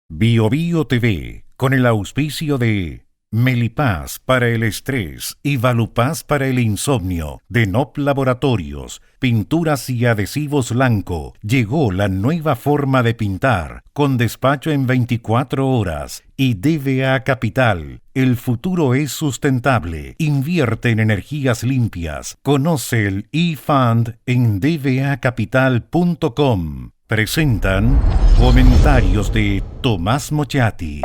Bio Bio TV, con el auspicio de Melipaz para el estrés y Valupaz para el insomnio, de NOP Laboratorios, pinturas y adhesivos Lanco. Llegó la nueva forma de pintar, con despacho en 24 horas. Y DVA Capital, el futuro es sustentable. Invierte en energías limpias. Conoce el eFund en dvacapital.com. Presentan comentarios de Tomás Mochati.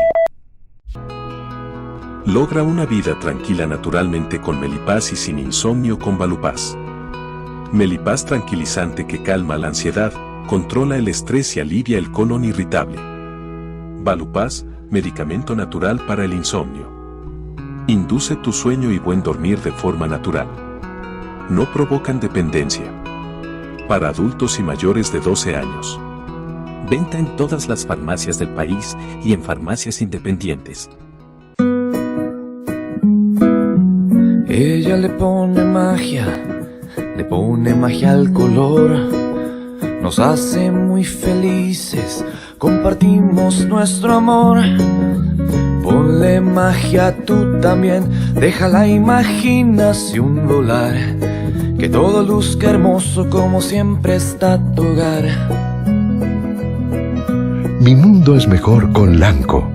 Logra una vida tranquila naturalmente con Melipaz y sin insomnio con Valupaz. Melipaz tranquilizante que calma la ansiedad, controla el estrés y alivia el colon irritable. Valupaz, medicamento natural para el insomnio. Induce tu sueño y buen dormir de forma natural. No provocan dependencia. Para adultos y mayores de 12 años. Venta en todas las farmacias del país y en farmacias independientes. Ella le pone magia al color. Nos hace muy felices, compartimos nuestro amor. Ponle magia tú también, deja la imaginación volar. Que todo luzca hermoso como siempre está tu hogar. Mi mundo es mejor con Lanco.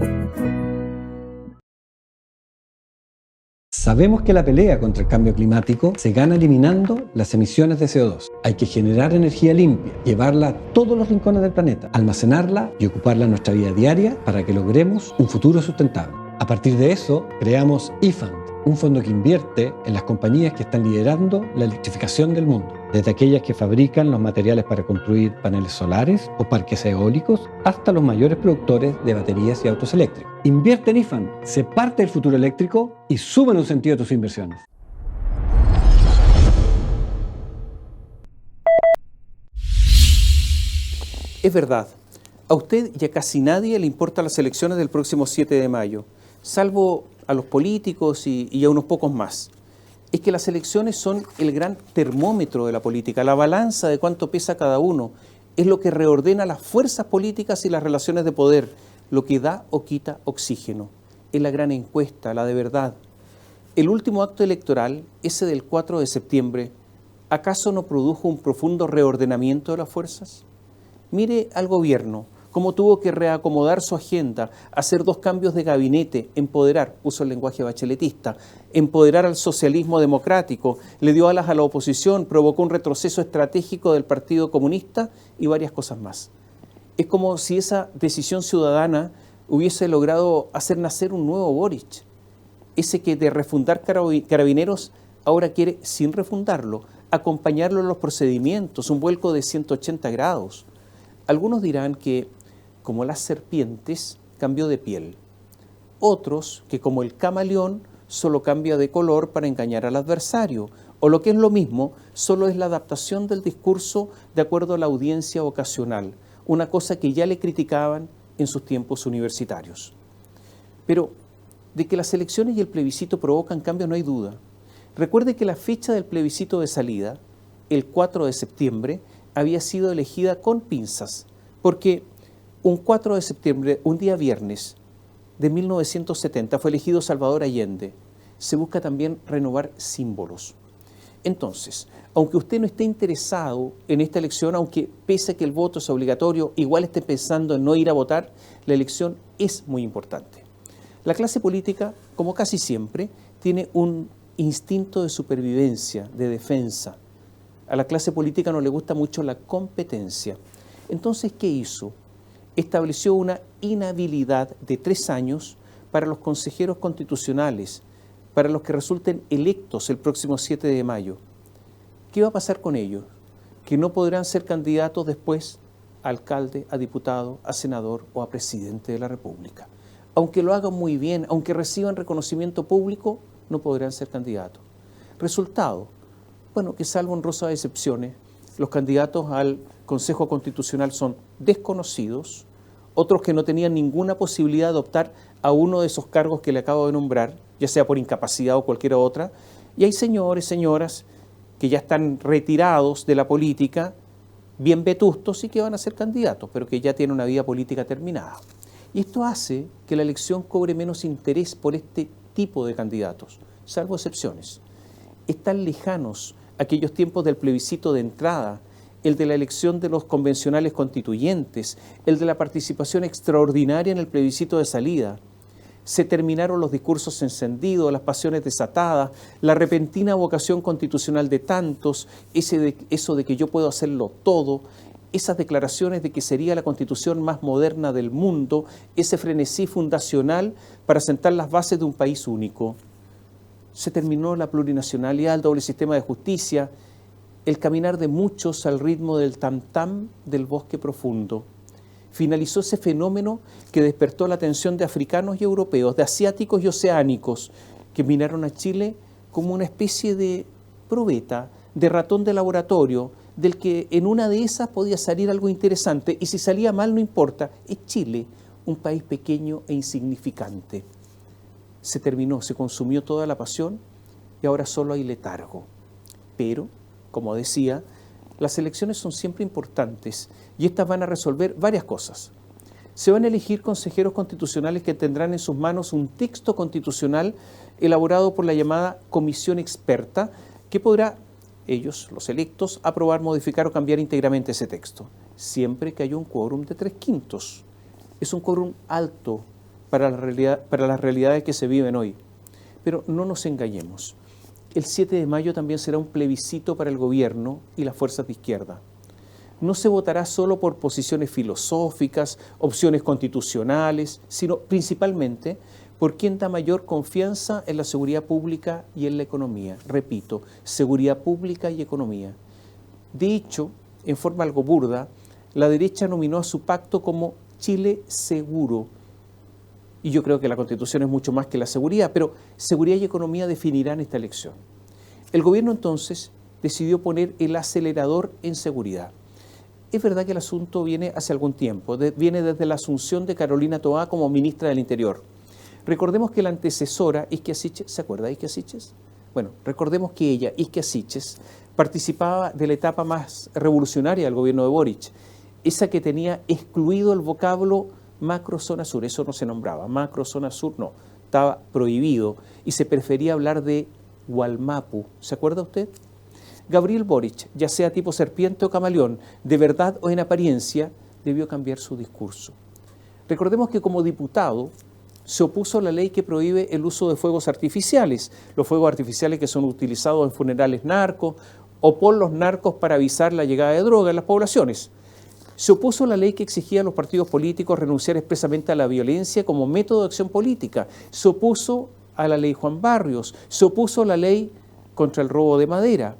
Sabemos que la pelea contra el cambio climático se gana eliminando las emisiones de CO2. Hay que generar energía limpia, llevarla a todos los rincones del planeta, almacenarla y ocuparla en nuestra vida diaria para que logremos un futuro sustentable. A partir de eso, creamos eFund, un fondo que invierte en las compañías que están liderando la electrificación del mundo, desde aquellas que fabrican los materiales para construir paneles solares o parques eólicos, hasta los mayores productores de baterías y autos eléctricos. Invierte en eFund, sé parte del futuro eléctrico y suma en un sentido tus inversiones. Es verdad, a usted y a casi nadie le importan las elecciones del próximo 7 de mayo, salvo a los políticos y a unos pocos más. Es que las elecciones son el gran termómetro de la política, la balanza de cuánto pesa cada uno, es lo que reordena las fuerzas políticas y las relaciones de poder, lo que da o quita oxígeno. Es la gran encuesta, la de verdad. El último acto electoral, ese del 4 de septiembre, ¿acaso no produjo un profundo reordenamiento de las fuerzas? Mire al gobierno, cómo tuvo que reacomodar su agenda, hacer 2 cambios de gabinete, empoderar, uso el lenguaje bacheletista, empoderar al socialismo democrático, le dio alas a la oposición, provocó un retroceso estratégico del Partido Comunista y varias cosas más. Es como si esa decisión ciudadana hubiese logrado hacer nacer un nuevo Boric, ese que de refundar Carabineros ahora quiere, sin refundarlo, acompañarlo en los procedimientos, un vuelco de 180 grados. Algunos dirán que, como las serpientes, cambió de piel. Otros, que como el camaleón, solo cambia de color para engañar al adversario. O lo que es lo mismo, solo es la adaptación del discurso de acuerdo a la audiencia ocasional. Una cosa que ya le criticaban en sus tiempos universitarios. Pero de que las elecciones y el plebiscito provocan cambios no hay duda. Recuerde que la fecha del plebiscito de salida, el 4 de septiembre, había sido elegida con pinzas, porque un 4 de septiembre, un día viernes de 1970, fue elegido Salvador Allende. Se busca también renovar símbolos. Entonces, aunque usted no esté interesado en esta elección, aunque pese a que el voto es obligatorio, igual esté pensando en no ir a votar, la elección es muy importante. La clase política, como casi siempre, tiene un instinto de supervivencia, de defensa. A la clase política no le gusta mucho la competencia. Entonces, ¿qué hizo? Estableció una inhabilidad de 3 años para los consejeros constitucionales, para los que resulten electos el próximo 7 de mayo. ¿Qué va a pasar con ellos? Que no podrán ser candidatos después a alcalde, a diputado, a senador o a presidente de la República. Aunque lo hagan muy bien, aunque reciban reconocimiento público, no podrán ser candidatos. Resultado, bueno, que salvo honrosas excepciones, los candidatos al Consejo Constitucional son desconocidos, otros que no tenían ninguna posibilidad de optar a uno de esos cargos que le acabo de nombrar, ya sea por incapacidad o cualquier otra, y hay señores, señoras, que ya están retirados de la política, bien vetustos y que van a ser candidatos, pero que ya tienen una vida política terminada. Y esto hace que la elección cobre menos interés por este tipo de candidatos, salvo excepciones. Están lejanos aquellos tiempos del plebiscito de entrada, el de la elección de los convencionales constituyentes, el de la participación extraordinaria en el plebiscito de salida. Se terminaron los discursos encendidos, las pasiones desatadas, la repentina vocación constitucional de tantos, eso de que yo puedo hacerlo todo, esas declaraciones de que sería la constitución más moderna del mundo, ese frenesí fundacional para sentar las bases de un país único. Se terminó la plurinacionalidad, el doble sistema de justicia, el caminar de muchos al ritmo del tam-tam del bosque profundo. Finalizó ese fenómeno que despertó la atención de africanos y europeos, de asiáticos y oceánicos, que miraron a Chile como una especie de probeta, de ratón de laboratorio, del que en una de esas podía salir algo interesante, y si salía mal no importa, es Chile, un país pequeño e insignificante. Se terminó, se consumió toda la pasión y ahora solo hay letargo. Pero, como decía, las elecciones son siempre importantes y estas van a resolver varias cosas. Se van a elegir consejeros constitucionales que tendrán en sus manos un texto constitucional elaborado por la llamada comisión experta que podrá, ellos, los electos, aprobar, modificar o cambiar íntegramente ese texto, siempre que haya un quórum de 3/5. Es un quórum alto para las realidades que se viven hoy. Pero no nos engañemos. El 7 de mayo también será un plebiscito para el gobierno y las fuerzas de izquierda. No se votará solo por posiciones filosóficas, opciones constitucionales, sino principalmente por quien da mayor confianza en la seguridad pública y en la economía. Repito, seguridad pública y economía. De hecho, en forma algo burda, la derecha nominó a su pacto como Chile Seguro. Y yo creo que la Constitución es mucho más que la seguridad, pero seguridad y economía definirán esta elección. El gobierno entonces decidió poner el acelerador en seguridad. Es verdad que el asunto viene hace algún tiempo, viene desde la asunción de Carolina Toá como ministra del Interior. Recordemos que la antecesora, Isquia Siches, ¿se acuerda de Isquia Siches? Bueno, recordemos que ella, Isquia Siches, participaba de la etapa más revolucionaria del gobierno de Boric, esa que tenía excluido el vocablo macrozona sur, eso no se nombraba, macrozona sur no, estaba prohibido y se prefería hablar de Gualmapu, ¿se acuerda usted? Gabriel Boric, ya sea tipo serpiente o camaleón, de verdad o en apariencia, debió cambiar su discurso. Recordemos que como diputado se opuso a la ley que prohíbe el uso de fuegos artificiales, los fuegos artificiales que son utilizados en funerales narcos o por los narcos para avisar la llegada de droga en las poblaciones. Se opuso a la ley que exigía a los partidos políticos renunciar expresamente a la violencia como método de acción política. Se opuso a la ley Juan Barrios, se opuso a la ley contra el robo de madera,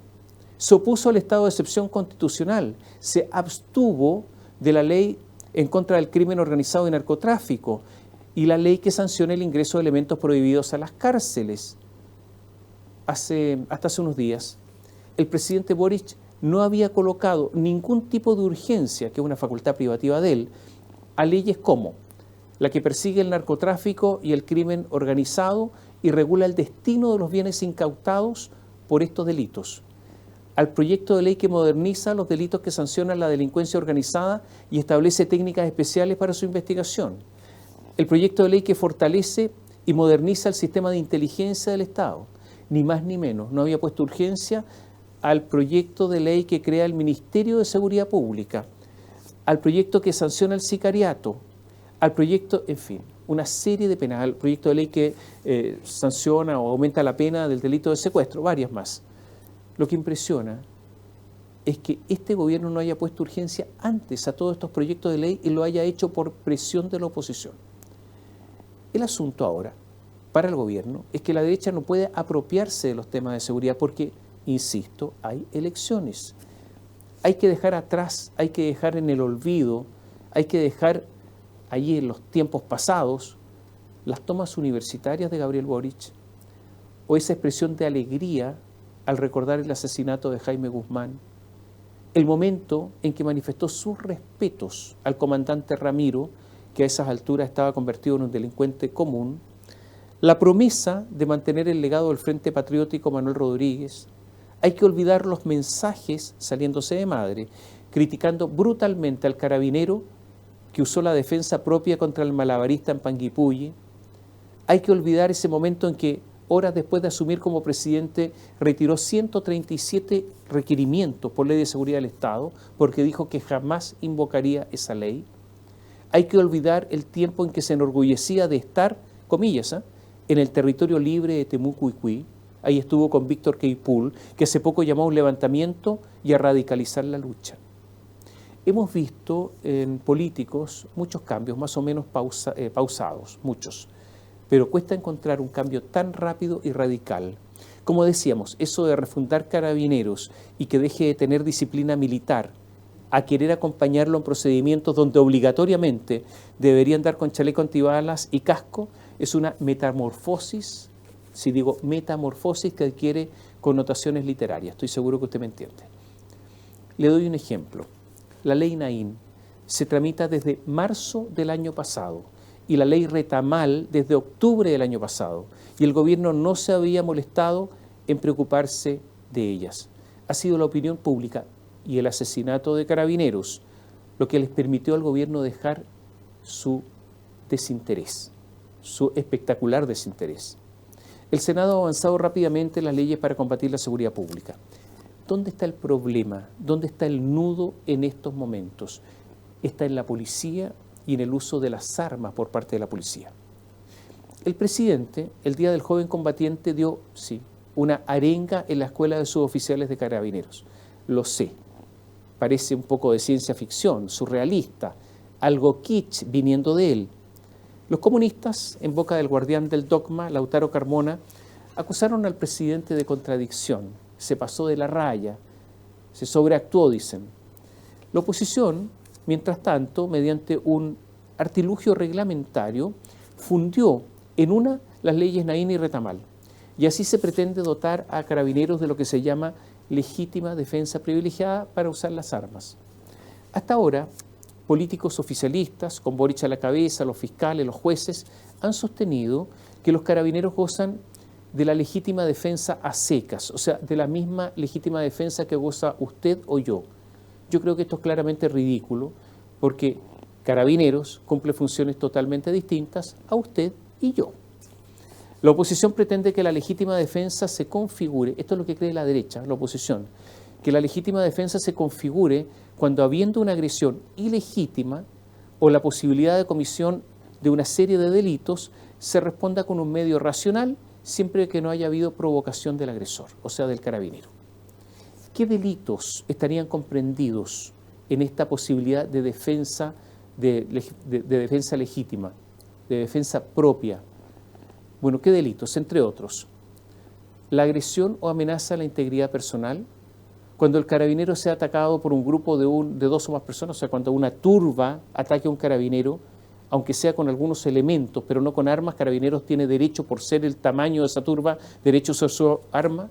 se opuso al estado de excepción constitucional, se abstuvo de la ley en contra del crimen organizado y narcotráfico y la ley que sanciona el ingreso de elementos prohibidos a las cárceles. Hasta hace unos días, el presidente Boric no había colocado ningún tipo de urgencia, que es una facultad privativa de él, a leyes como la que persigue el narcotráfico y el crimen organizado y regula el destino de los bienes incautados por estos delitos, al proyecto de ley que moderniza los delitos que sancionan la delincuencia organizada y establece técnicas especiales para su investigación, el proyecto de ley que fortalece y moderniza el sistema de inteligencia del Estado, ni más ni menos, no había puesto urgencia al proyecto de ley que crea el Ministerio de Seguridad Pública, al proyecto que sanciona el sicariato, al proyecto, en fin, una serie de penas, al proyecto de ley que sanciona o aumenta la pena del delito de secuestro, varias más. Lo que impresiona es que este gobierno no haya puesto urgencia antes a todos estos proyectos de ley y lo haya hecho por presión de la oposición. El asunto ahora, para el gobierno, es que la derecha no puede apropiarse de los temas de seguridad porque, insisto, hay elecciones. Hay que dejar atrás, hay que dejar en el olvido, hay que dejar allí en los tiempos pasados las tomas universitarias de Gabriel Boric o esa expresión de alegría al recordar el asesinato de Jaime Guzmán, el momento en que manifestó sus respetos al comandante Ramiro, que a esas alturas estaba convertido en un delincuente común, la promesa de mantener el legado del Frente Patriótico Manuel Rodríguez. Hay que olvidar los mensajes saliéndose de madre, criticando brutalmente al carabinero que usó la defensa propia contra el malabarista en Panguipulli. Hay que olvidar ese momento en que, horas después de asumir como presidente, retiró 137 requerimientos por ley de seguridad del Estado porque dijo que jamás invocaría esa ley. Hay que olvidar el tiempo en que se enorgullecía de estar, comillas, en el territorio libre de Temucuicui. Ahí estuvo con Víctor Queipul, que hace poco llamó a un levantamiento y a radicalizar la lucha. Hemos visto en políticos muchos cambios, más o menos pausados, muchos, pero cuesta encontrar un cambio tan rápido y radical. Como decíamos, eso de refundar Carabineros y que deje de tener disciplina militar, a querer acompañarlo en procedimientos donde obligatoriamente deberían dar con chaleco antibalas y casco, es una metamorfosis, si digo metamorfosis, que adquiere connotaciones literarias. Estoy seguro que usted me entiende. Le doy un ejemplo. La ley Naín se tramita desde marzo del año pasado y la ley Retamal desde octubre del año pasado, y el gobierno no se había molestado en preocuparse de ellas. Ha sido la opinión pública y el asesinato de Carabineros lo que les permitió al gobierno dejar su desinterés, su espectacular desinterés. El Senado ha avanzado rápidamente en las leyes para combatir la seguridad pública. ¿Dónde está el problema? ¿Dónde está el nudo en estos momentos? Está en la policía y en el uso de las armas por parte de la policía. El presidente, el día del joven combatiente, dio, sí, una arenga en la escuela de suboficiales de Carabineros. Lo sé, parece un poco de ciencia ficción, surrealista, algo kitsch viniendo de él. Los comunistas, en boca del guardián del dogma, Lautaro Carmona, acusaron al presidente de contradicción. Se pasó de la raya, se sobreactuó, dicen. La oposición, mientras tanto, mediante un artilugio reglamentario, fundió en una las leyes Naín y Retamal. Y así se pretende dotar a Carabineros de lo que se llama legítima defensa privilegiada para usar las armas. Hasta ahora, políticos oficialistas, con Boric a la cabeza, los fiscales, los jueces, han sostenido que los Carabineros gozan de la legítima defensa a secas, o sea, de la misma legítima defensa que goza usted o yo. Yo creo que esto es claramente ridículo, porque Carabineros cumple funciones totalmente distintas a usted y yo. La oposición pretende que la legítima defensa se configure, esto es lo que cree la derecha, la oposición, que la legítima defensa se configure cuando, habiendo una agresión ilegítima o la posibilidad de comisión de una serie de delitos, se responda con un medio racional siempre que no haya habido provocación del agresor, o sea, del carabinero. ¿Qué delitos estarían comprendidos en esta posibilidad de defensa, de defensa legítima, de defensa propia? Bueno, ¿qué delitos? Entre otros, la agresión o amenaza a la integridad personal, cuando el carabinero sea atacado por un grupo de dos o más personas, o sea, cuando una turba ataque a un carabinero, aunque sea con algunos elementos, pero no con armas, Carabineros tiene derecho, por ser el tamaño de esa turba, derecho a usar su arma,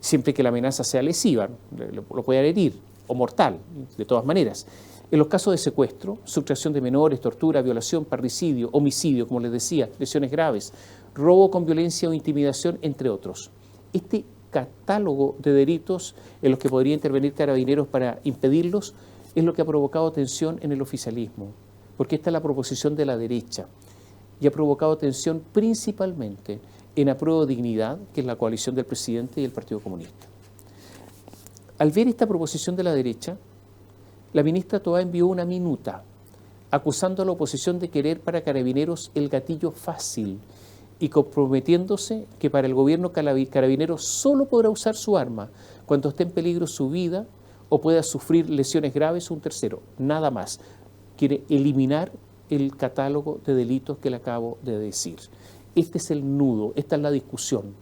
siempre que la amenaza sea lesiva, lo puede herir, o mortal, de todas maneras. En los casos de secuestro, sustracción de menores, tortura, violación, parricidio, homicidio, como les decía, lesiones graves, robo con violencia o intimidación, entre otros. Este catálogo de delitos en los que podría intervenir Carabineros para impedirlos es lo que ha provocado tensión en el oficialismo, porque esta es la proposición de la derecha y ha provocado tensión principalmente en Apruebo Dignidad, que es la coalición del presidente y el Partido Comunista. Al ver esta proposición de la derecha, la ministra Toá envió una minuta acusando a la oposición de querer para Carabineros el gatillo fácil y comprometiéndose que para el gobierno Carabineros solo podrá usar su arma cuando esté en peligro su vida o pueda sufrir lesiones graves o un tercero, nada más. Quiere eliminar el catálogo de delitos que le acabo de decir. Este es el nudo, esta es la discusión.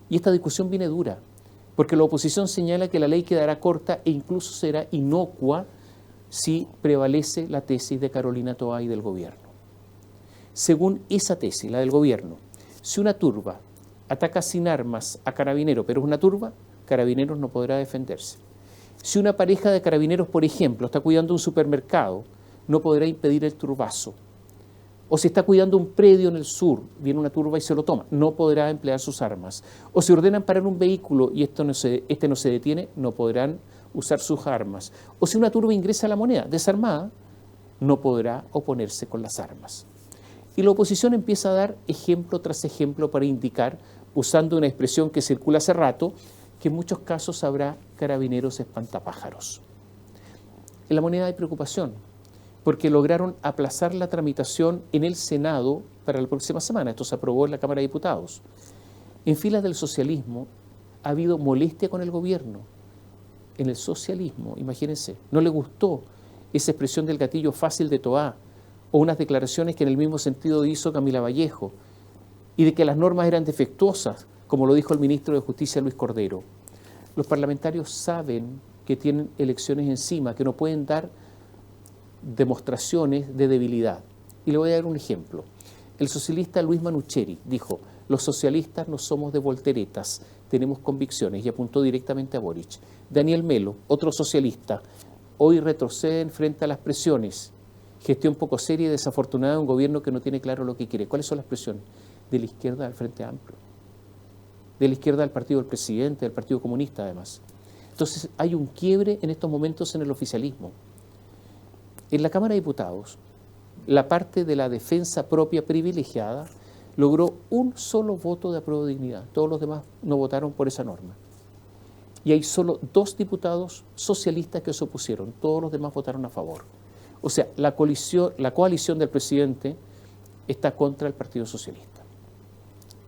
Y esta discusión viene dura, porque la oposición señala que la ley quedará corta e incluso será inocua si prevalece la tesis de Carolina Toá y del gobierno. Según esa tesis, la del gobierno, si una turba ataca sin armas a Carabineros, pero es una turba, Carabineros no podrá defenderse. Si una pareja de Carabineros, por ejemplo, está cuidando un supermercado, no podrá impedir el turbazo. O si está cuidando un predio en el sur, viene una turba y se lo toma, no podrá emplear sus armas. O si ordenan parar un vehículo y este no se detiene, no podrán usar sus armas. O si una turba ingresa a La Moneda desarmada, no podrá oponerse con las armas. Y la oposición empieza a dar ejemplo tras ejemplo para indicar, usando una expresión que circula hace rato, que en muchos casos habrá carabineros espantapájaros. En La Moneda hay preocupación, porque lograron aplazar la tramitación en el Senado para la próxima semana. Esto se aprobó en la Cámara de Diputados. En filas del socialismo ha habido molestia con el gobierno. En el socialismo, imagínense, no le gustó esa expresión del gatillo fácil de Toá, o unas declaraciones que en el mismo sentido hizo Camila Vallejo, y de que las normas eran defectuosas, como lo dijo el ministro de Justicia Luis Cordero. Los parlamentarios saben que tienen elecciones encima, que no pueden dar demostraciones de debilidad. Y le voy a dar un ejemplo. El socialista Luis Manucheri dijo: los socialistas no somos de volteretas, tenemos convicciones, y apuntó directamente a Boric. Daniel Melo, otro socialista: hoy retroceden frente a las presiones. Gestión poco seria y desafortunada de un gobierno que no tiene claro lo que quiere. ¿Cuáles son las presiones? De la izquierda al Frente Amplio, de la izquierda al partido del presidente, del Partido Comunista además. Entonces hay un quiebre en estos momentos en el oficialismo. En la Cámara de Diputados, la parte de la defensa propia privilegiada logró un solo voto de apruebo de dignidad. Todos los demás no votaron por esa norma. Y hay solo 2 diputados socialistas que se opusieron. Todos los demás votaron a favor. O sea, la coalición del presidente está contra el Partido Socialista.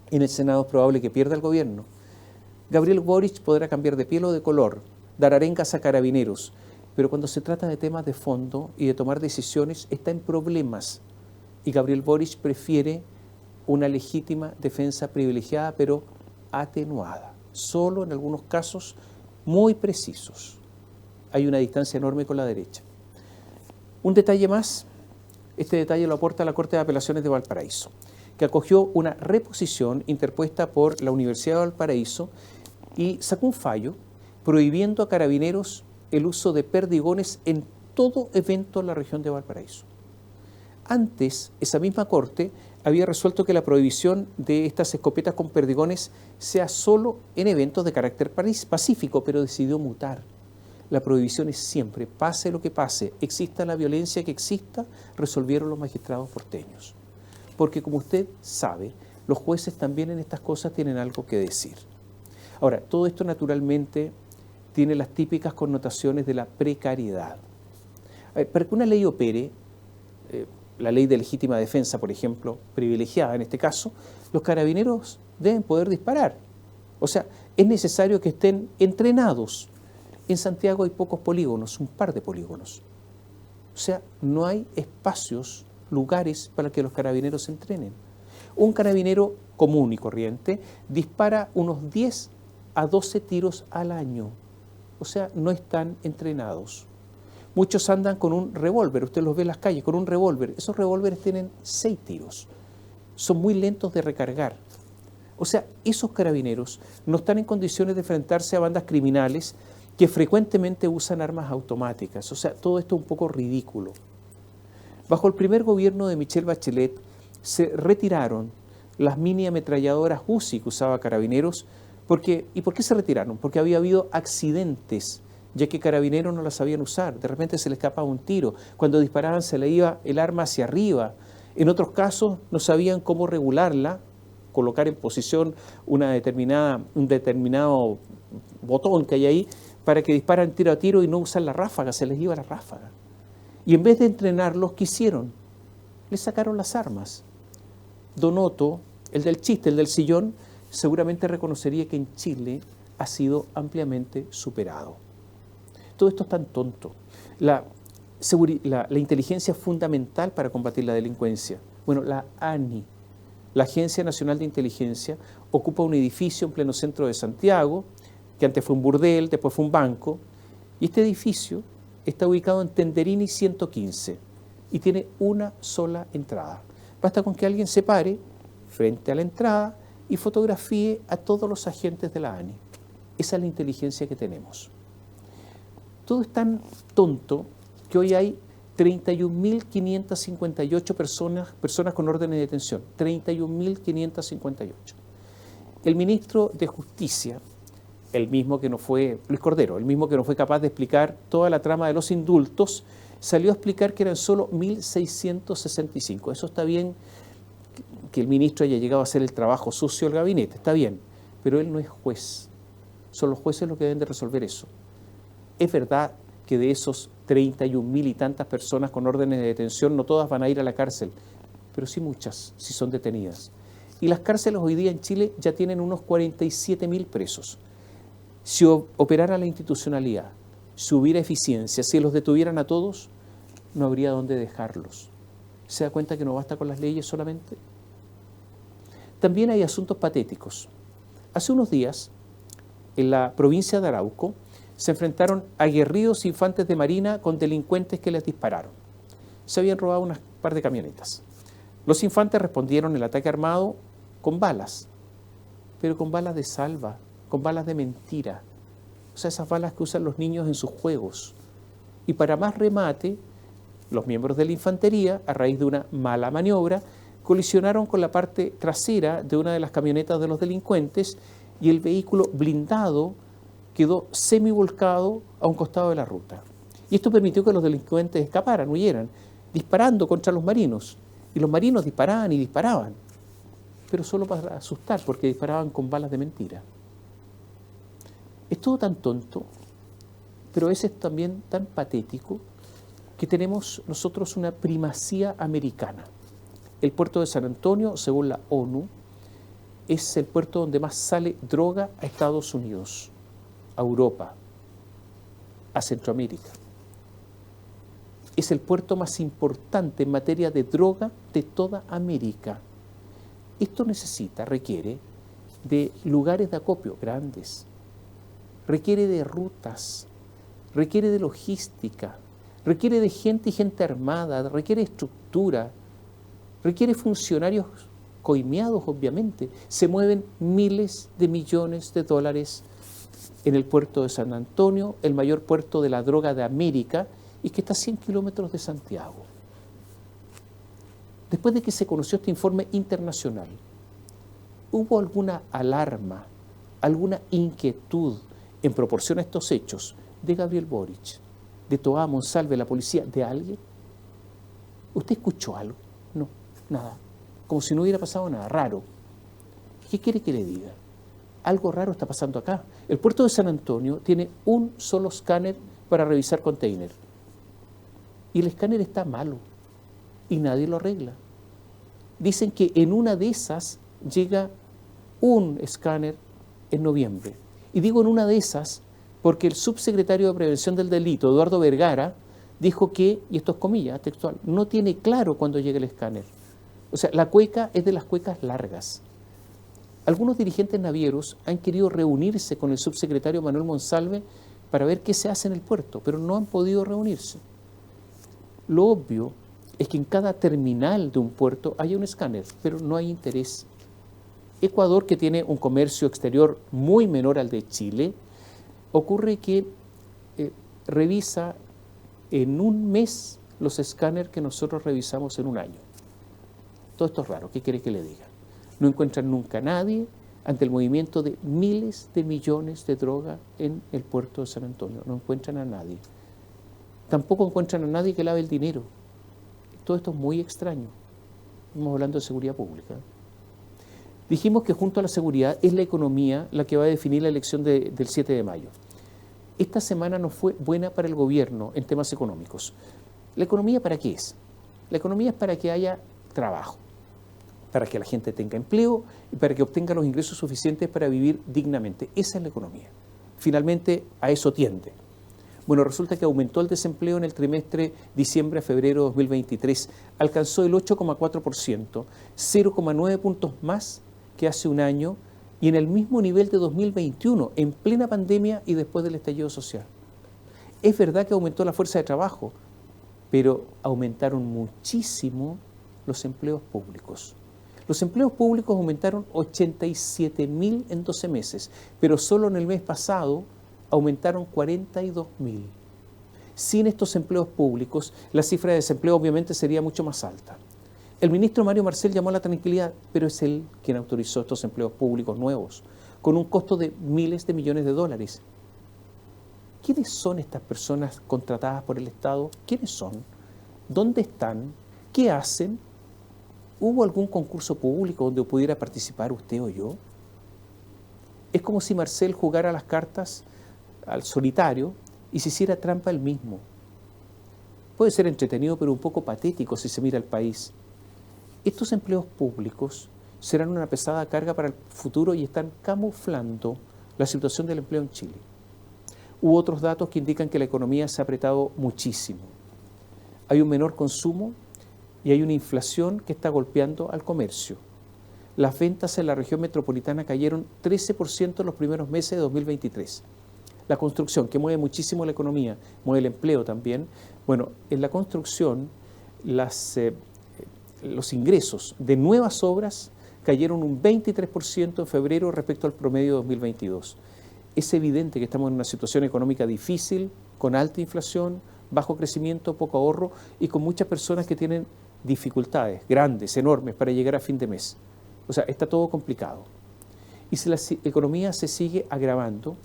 En el Senado es probable que pierda el gobierno. Gabriel Boric podrá cambiar de piel o de color, dar arengas a carabineros, pero cuando se trata de temas de fondo y de tomar decisiones, está en problemas. Y Gabriel Boric prefiere una legítima defensa privilegiada, pero atenuada, solo en algunos casos muy precisos. Hay una distancia enorme con la derecha. Un detalle más, este detalle lo aporta la Corte de Apelaciones de Valparaíso, que acogió una reposición interpuesta por la Universidad de Valparaíso y sacó un fallo prohibiendo a carabineros el uso de perdigones en todo evento en la región de Valparaíso. Antes, esa misma Corte había resuelto que la prohibición de estas escopetas con perdigones sea solo en eventos de carácter pacífico, pero decidió mutar. La prohibición es siempre, pase lo que pase, exista la violencia que exista, resolvieron los magistrados porteños. Porque como usted sabe, los jueces también en estas cosas tienen algo que decir. Ahora, todo esto naturalmente tiene las típicas connotaciones de la precariedad. Para que una ley opere, la ley de legítima defensa, por ejemplo, privilegiada en este caso, los carabineros deben poder disparar. O sea, es necesario que estén entrenados. En Santiago hay pocos polígonos, un par de polígonos. O sea, no hay espacios, lugares para que los carabineros se entrenen. Un carabinero común y corriente dispara unos 10 a 12 tiros al año. O sea, no están entrenados. Muchos andan con un revólver, usted los ve en las calles, con un revólver. Esos revólveres tienen 6 tiros. Son muy lentos de recargar. O sea, esos carabineros no están en condiciones de enfrentarse a bandas criminales que frecuentemente usan armas automáticas. O sea, todo esto es un poco ridículo. Bajo el primer gobierno de Michelle Bachelet se retiraron las mini ametralladoras Uzi que usaba Carabineros. ¿Y por qué se retiraron? Porque había habido accidentes, ya que Carabineros no las sabían usar. De repente se le escapaba un tiro. Cuando disparaban se le iba el arma hacia arriba. En otros casos no sabían cómo regularla, colocar en posición un determinado botón que hay ahí para que disparan tiro a tiro y no usan la ráfaga, se les iba la ráfaga. Y en vez de entrenarlos, ¿qué hicieron? Les sacaron las armas. Donoto, el del chiste, el del sillón, seguramente reconocería que en Chile ha sido ampliamente superado. Todo esto es tan tonto. La inteligencia es fundamental para combatir la delincuencia. Bueno, la ANI, la Agencia Nacional de Inteligencia, ocupa un edificio en pleno centro de Santiago, que antes fue un burdel, después fue un banco, y este edificio está ubicado en Tenderini 115 y tiene una sola entrada. Basta con que alguien se pare frente a la entrada y fotografíe a todos los agentes de la ANI. Esa es la inteligencia que tenemos. Todo es tan tonto que hoy hay 31.558 personas con órdenes de detención. 31.558. El ministro de Justicia, el mismo que no fue, Luis Cordero, el mismo que no fue capaz de explicar toda la trama de los indultos, salió a explicar que eran solo 1.665. Eso está bien, que el ministro haya llegado a hacer el trabajo sucio del gabinete, está bien, pero él no es juez. Son los jueces los que deben de resolver eso. Es verdad que de esos 31.000 y tantas personas con órdenes de detención, no todas van a ir a la cárcel, pero sí muchas, si son detenidas. Y las cárceles hoy día en Chile ya tienen unos 47.000 presos. Si operara la institucionalidad, si hubiera eficiencia, si los detuvieran a todos, no habría dónde dejarlos. ¿Se da cuenta que no basta con las leyes solamente? También hay asuntos patéticos. Hace unos días, en la provincia de Arauco, se enfrentaron aguerridos infantes de marina con delincuentes que les dispararon. Se habían robado unas par de camionetas. Los infantes respondieron el ataque armado con balas, pero con balas de salva, con balas de mentira. O sea, esas balas que usan los niños en sus juegos. Y para más remate, los miembros de la infantería, a raíz de una mala maniobra, colisionaron con la parte trasera de una de las camionetas de los delincuentes y el vehículo blindado quedó semivolcado a un costado de la ruta. Y esto permitió que los delincuentes escaparan, huyeran, disparando contra los marinos. Y los marinos disparaban y disparaban, pero solo para asustar, porque disparaban con balas de mentira. Es todo tan tonto, pero es también tan patético, que tenemos nosotros una primacía americana. El puerto de San Antonio, según la ONU, es el puerto donde más sale droga a Estados Unidos, a Europa, a Centroamérica. Es el puerto más importante en materia de droga de toda América. Esto requiere de lugares de acopio grandes, requiere de rutas, requiere de logística, requiere de gente y gente armada, requiere estructura, requiere funcionarios coimeados, obviamente. Se mueven miles de millones de dólares en el puerto de San Antonio, el mayor puerto de la droga de América, y que está a 100 kilómetros de Santiago. Después de que se conoció este informe internacional, ¿hubo alguna alarma, alguna inquietud en proporción a estos hechos de Gabriel Boric, de Toá Monsalve, la policía, de alguien? ¿Usted escuchó algo? No, nada. Como si no hubiera pasado nada, raro. ¿Qué quiere que le diga? Algo raro está pasando acá. El puerto de San Antonio tiene un solo escáner para revisar container. Y el escáner está malo y nadie lo arregla. Dicen que en una de esas llega un escáner en noviembre. Y digo en una de esas porque el subsecretario de Prevención del Delito, Eduardo Vergara, dijo que, y esto es comillas, textual, no tiene claro cuándo llega el escáner. O sea, la cueca es de las cuecas largas. Algunos dirigentes navieros han querido reunirse con el subsecretario Manuel Monsalve para ver qué se hace en el puerto, pero no han podido reunirse. Lo obvio es que en cada terminal de un puerto haya un escáner, pero no hay interés. Ecuador, que tiene un comercio exterior muy menor al de Chile, ocurre que revisa en un mes los escáneres que nosotros revisamos en un año. Todo esto es raro, ¿qué quiere que le diga? No encuentran nunca a nadie ante el movimiento de miles de millones de droga en el puerto de San Antonio. No encuentran a nadie. Tampoco encuentran a nadie que lave el dinero. Todo esto es muy extraño. Estamos hablando de seguridad pública. Dijimos que junto a la seguridad es la economía la que va a definir la elección del 7 de mayo. Esta semana no fue buena para el gobierno en temas económicos. ¿La economía para qué es? La economía es para que haya trabajo, para que la gente tenga empleo y para que obtenga los ingresos suficientes para vivir dignamente. Esa es la economía. Finalmente, a eso tiende. Bueno, resulta que aumentó el desempleo en el trimestre diciembre a febrero de 2023. Alcanzó el 8,4%, 0,9 puntos más que hace un año y en el mismo nivel de 2021, en plena pandemia y después del estallido social. Es verdad que aumentó la fuerza de trabajo, pero aumentaron muchísimo los empleos públicos. Los empleos públicos aumentaron 87.000 en 12 meses, pero solo en el mes pasado aumentaron 42.000. Sin estos empleos públicos, la cifra de desempleo obviamente sería mucho más alta. El ministro Mario Marcel llamó a la tranquilidad, pero es él quien autorizó estos empleos públicos nuevos, con un costo de miles de millones de dólares. ¿Quiénes son estas personas contratadas por el Estado? ¿Quiénes son? ¿Dónde están? ¿Qué hacen? ¿Hubo algún concurso público donde pudiera participar usted o yo? Es como si Marcel jugara las cartas al solitario y se hiciera trampa él mismo. Puede ser entretenido, pero un poco patético si se mira el país. Estos empleos públicos serán una pesada carga para el futuro y están camuflando la situación del empleo en Chile. Hubo otros datos que indican que la economía se ha apretado muchísimo. Hay un menor consumo y hay una inflación que está golpeando al comercio. Las ventas en la región metropolitana cayeron 13% en los primeros meses de 2023. La construcción, que mueve muchísimo la economía, mueve el empleo también. Bueno, en la construcción los ingresos de nuevas obras cayeron un 23% en febrero respecto al promedio de 2022. Es evidente que estamos en una situación económica difícil, con alta inflación, bajo crecimiento, poco ahorro y con muchas personas que tienen dificultades grandes, enormes, para llegar a fin de mes. O sea, está todo complicado. Y si la economía se sigue agravando,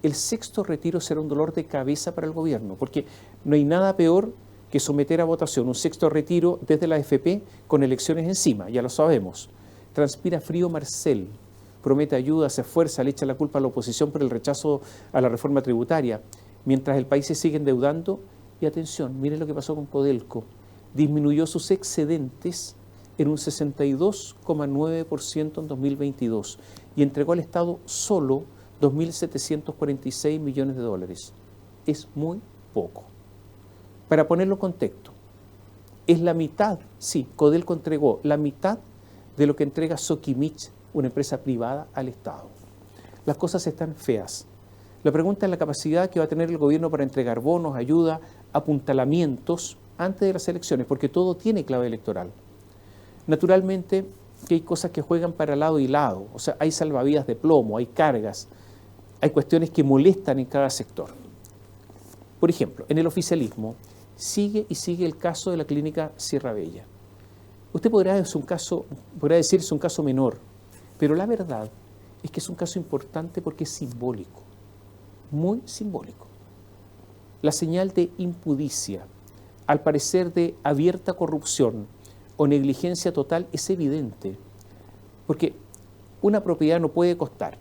el sexto retiro será un dolor de cabeza para el gobierno, porque no hay nada peor que someter a votación un sexto retiro desde la AFP con elecciones encima, ya lo sabemos. Transpira frío Marcel, promete ayuda, se esfuerza, le echa la culpa a la oposición por el rechazo a la reforma tributaria, mientras el país se sigue endeudando. Y atención, miren lo que pasó con Codelco, disminuyó sus excedentes en un 62,9% en 2022 y entregó al Estado solo 2.746 millones de dólares. Es muy poco. Para ponerlo en contexto, es la mitad, sí, Codelco entregó la mitad de lo que entrega Sokimich, una empresa privada, al Estado. Las cosas están feas. La pregunta es la capacidad que va a tener el gobierno para entregar bonos, ayuda, apuntalamientos antes de las elecciones, porque todo tiene clave electoral. Naturalmente que hay cosas que juegan para lado y lado, o sea, hay salvavidas de plomo, hay cargas, hay cuestiones que molestan en cada sector. Por ejemplo, en el oficialismo sigue el caso de la clínica Sierra Bella. Usted podrá decir es un caso menor, pero la verdad es que es un caso importante porque es simbólico, muy simbólico. La señal de impudicia, al parecer de abierta corrupción o negligencia total, es evidente, porque una propiedad no puede costar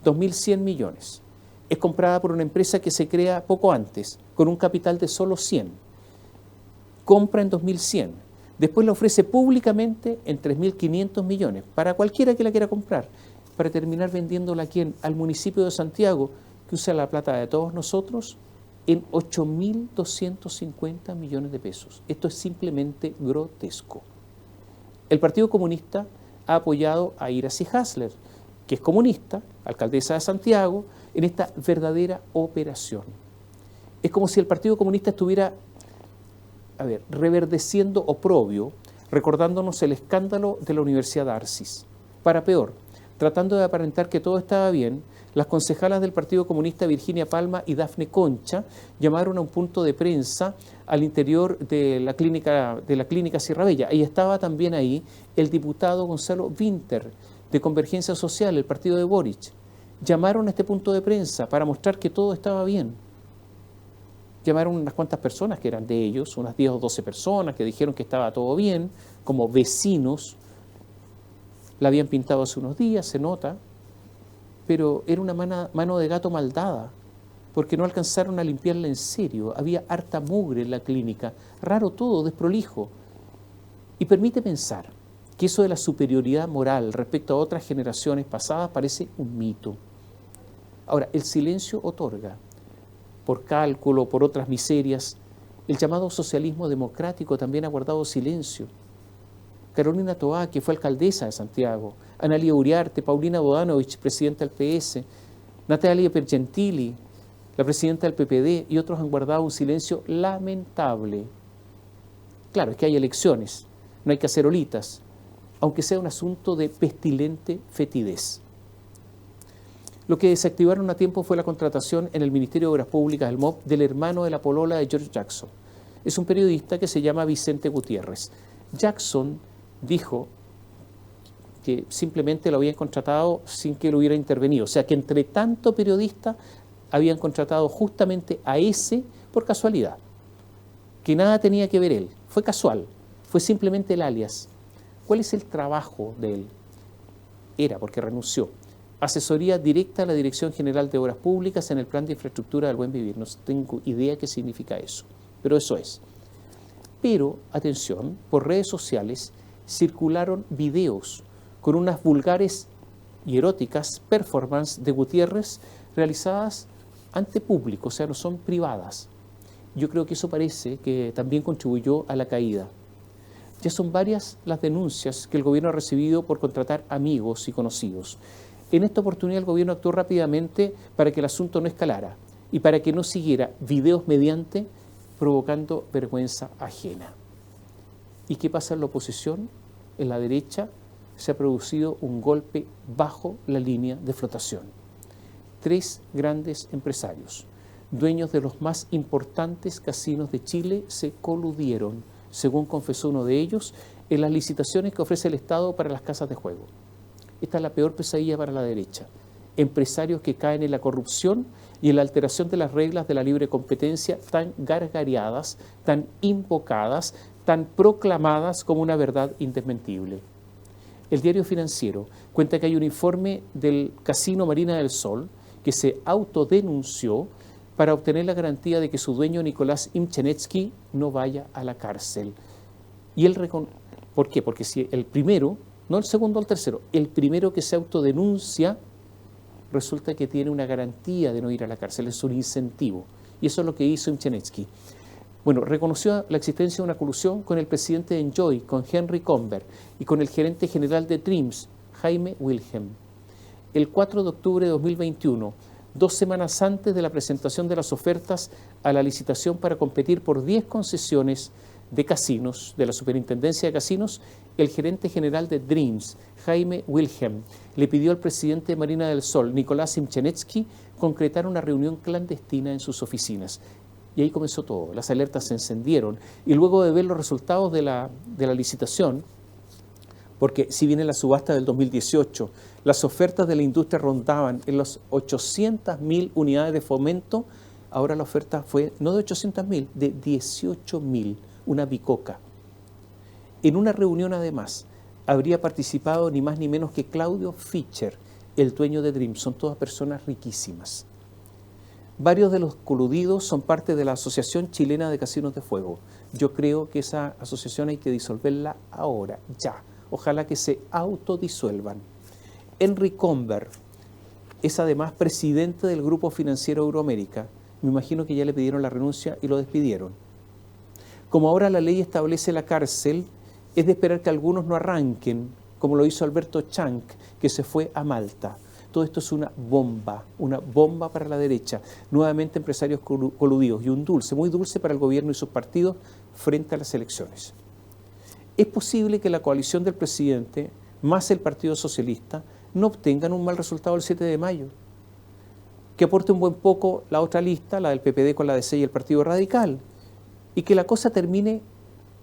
2.100 millones. Es comprada por una empresa que se crea poco antes, con un capital de solo 100. Compra en 2.100. Después la ofrece públicamente en 3.500 millones, para cualquiera que la quiera comprar, para terminar vendiéndola ¿a quién? Al municipio de Santiago, que usa la plata de todos nosotros, en 8.250 millones de pesos. Esto es simplemente grotesco. El Partido Comunista ha apoyado a Iracy Hasler, que es comunista, alcaldesa de Santiago, en esta verdadera operación. Es como si el Partido Comunista estuviera, reverdeciendo oprobio, recordándonos el escándalo de la Universidad de Arcis. Para peor, tratando de aparentar que todo estaba bien, las concejalas del Partido Comunista Virginia Palma y Dafne Concha llamaron a un punto de prensa al interior de la clínica Sierra Bella. Y estaba también ahí el diputado Gonzalo Winter, de Convergencia Social, el partido de Boric. Llamaron a este punto de prensa para mostrar que todo estaba bien. Llamaron unas cuantas personas que eran de ellos, unas 10 o 12 personas que dijeron que estaba todo bien, como vecinos. La habían pintado hace unos días, se nota, pero era una mano de gato maldada, porque no alcanzaron a limpiarla en serio. Había harta mugre en la clínica, raro todo, desprolijo. Y permite pensar que eso de la superioridad moral respecto a otras generaciones pasadas parece un mito. Ahora, el silencio otorga, por cálculo, por otras miserias. El llamado socialismo democrático también ha guardado silencio. Carolina Toá, que fue alcaldesa de Santiago, Analía Uriarte, Paulina Bodanovich, presidenta del PS, Natalia Pergentili, la presidenta del PPD, y otros han guardado un silencio lamentable. Claro, es que hay elecciones, no hay cacerolitas, aunque sea un asunto de pestilente fetidez. Lo que desactivaron a tiempo fue la contratación en el Ministerio de Obras Públicas, el MOP, del hermano de la polola de George Jackson. Es un periodista que se llama Vicente Gutiérrez. Jackson dijo que simplemente lo habían contratado sin que lo hubiera intervenido. O sea que entre tanto periodista habían contratado justamente a ese por casualidad, que nada tenía que ver él, fue casual, fue simplemente el alias. ¿Cuál es el trabajo de él? Era, porque renunció, asesoría directa a la Dirección General de Obras Públicas en el Plan de Infraestructura del Buen Vivir. No tengo idea qué significa eso, pero eso es. Pero, atención, por redes sociales circularon videos con unas vulgares y eróticas performances de Gutiérrez realizadas ante público, o sea, no son privadas. Yo creo que eso parece que también contribuyó a la caída. Ya son varias las denuncias que el gobierno ha recibido por contratar amigos y conocidos. En esta oportunidad el gobierno actuó rápidamente para que el asunto no escalara y para que no siguiera videos mediante provocando vergüenza ajena. ¿Y qué pasa en la oposición? En la derecha se ha producido un golpe bajo la línea de flotación. 3 grandes empresarios, dueños de los más importantes casinos de Chile, se coludieron, según confesó uno de ellos, en las licitaciones que ofrece el Estado para las casas de juego. Esta es la peor pesadilla para la derecha. Empresarios que caen en la corrupción y en la alteración de las reglas de la libre competencia tan gargareadas, tan invocadas, tan proclamadas como una verdad indesmentible. El Diario Financiero cuenta que hay un informe del Casino Marina del Sol que se autodenunció para obtener la garantía de que su dueño Nicolás Imchenetsky no vaya a la cárcel. Y él ¿por qué? Porque si el primero, no el segundo o el tercero, el primero que se autodenuncia, resulta que tiene una garantía de no ir a la cárcel, es un incentivo. Y eso es lo que hizo Imchenetsky. Bueno, reconoció la existencia de una colusión con el presidente de Enjoy, con Henry Comber, y con el gerente general de Dreams, Jaime Wilhelm. El 4 de octubre de 2021, 2 semanas antes de la presentación de las ofertas a la licitación para competir por 10 concesiones de casinos, de la Superintendencia de Casinos, el gerente general de Dreams, Jaime Wilhelm, le pidió al presidente de Marina del Sol, Nicolás Imchenetsky, concretar una reunión clandestina en sus oficinas. Y ahí comenzó todo, las alertas se encendieron. Y luego de ver los resultados de la licitación, porque si bien en la subasta del 2018 las ofertas de la industria rondaban en las 800.000 unidades de fomento, ahora la oferta fue no de 800.000, de 18.000, una bicoca. En una reunión además habría participado ni más ni menos que Claudio Fischer, el dueño de Dream. Son todas personas riquísimas. Varios de los coludidos son parte de la Asociación Chilena de Casinos de Fuego. Yo creo que esa asociación hay que disolverla ahora, ya. Ojalá que se autodisuelvan. Henry Comber es además presidente del Grupo Financiero Euroamérica. Me imagino que ya le pidieron la renuncia y lo despidieron. Como ahora la ley establece la cárcel, es de esperar que algunos no arranquen, como lo hizo Alberto Chank, que se fue a Malta. Todo esto es una bomba para la derecha. Nuevamente empresarios coludidos y un dulce, muy dulce para el gobierno y sus partidos frente a las elecciones. Es posible que la coalición del presidente más el Partido Socialista no obtengan un mal resultado el 7 de mayo, que aporte un buen poco la otra lista, la del PPD con la DC y el Partido Radical, y que la cosa termine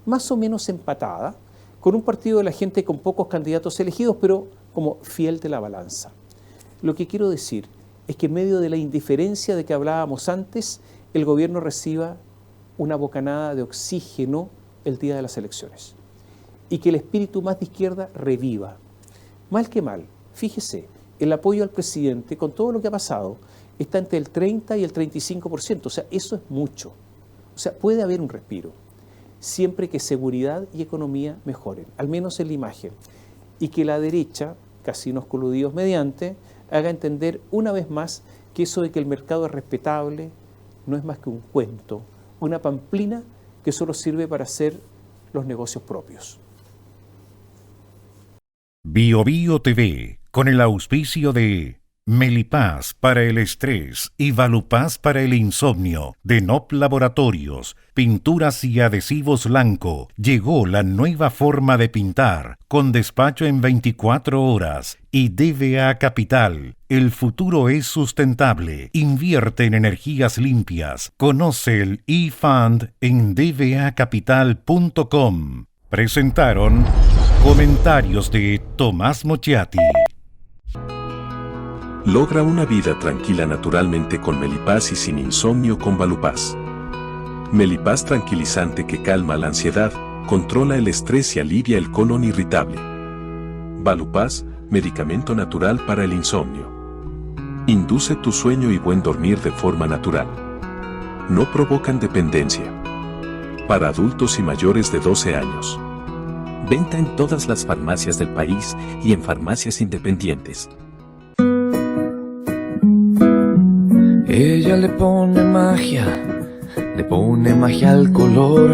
más o menos empatada, con un partido de la gente con pocos candidatos elegidos, pero como fiel de la balanza. Lo que quiero decir es que en medio de la indiferencia de que hablábamos antes, el gobierno reciba una bocanada de oxígeno el día de las elecciones y que el espíritu más de izquierda reviva. Mal que mal, fíjese, el apoyo al presidente con todo lo que ha pasado está entre el 30 y el 35%, o sea, eso es mucho. O sea, puede haber un respiro, siempre que seguridad y economía mejoren, al menos en la imagen, y que la derecha, casinos coludidos mediante, haga entender una vez más que eso de que el mercado es respetable no es más que un cuento, una pamplina que solo sirve para hacer los negocios propios. Bio Bio TV, con el auspicio de Melipaz para el estrés y Valupaz para el insomnio, de NOP Laboratorios, pinturas y adhesivos Lanco. Llegó la nueva forma de pintar, con despacho en 24 horas. Y DVA Capital, el futuro es sustentable. Invierte en energías limpias. Conoce el eFund en dvacapital.com. Presentaron comentarios de Tomás Mochiati. Logra una vida tranquila naturalmente con Melipaz y sin insomnio con Valupaz. Melipaz tranquilizante que calma la ansiedad, controla el estrés y alivia el colon irritable. Valupaz, medicamento natural para el insomnio. Induce tu sueño y buen dormir de forma natural. No provocan dependencia. Para adultos y mayores de 12 años. Venta en todas las farmacias del país y en farmacias independientes. Ella le pone magia al color.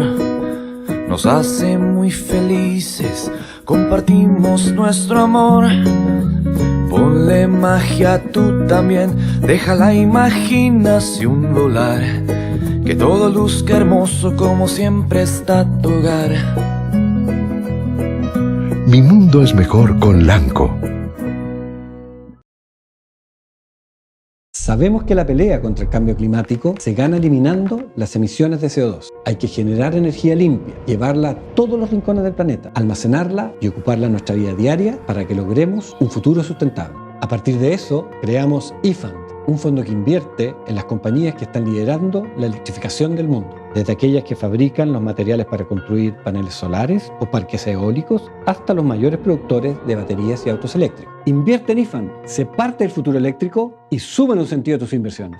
Nos hace muy felices, compartimos nuestro amor. Ponle magia tú también, deja la imaginación volar. Que todo luzca hermoso como siempre está tu hogar. Mi mundo es mejor con Lanco. Sabemos que la pelea contra el cambio climático se gana eliminando las emisiones de CO2. Hay que generar energía limpia, llevarla a todos los rincones del planeta, almacenarla y ocuparla en nuestra vida diaria para que logremos un futuro sustentable. A partir de eso, creamos eFund, un fondo que invierte en las compañías que están liderando la electrificación del mundo, desde aquellas que fabrican los materiales para construir paneles solares o parques eólicos, hasta los mayores productores de baterías y autos eléctricos. Invierte en eFund, sé parte del futuro eléctrico y suma en un sentido a tus inversiones.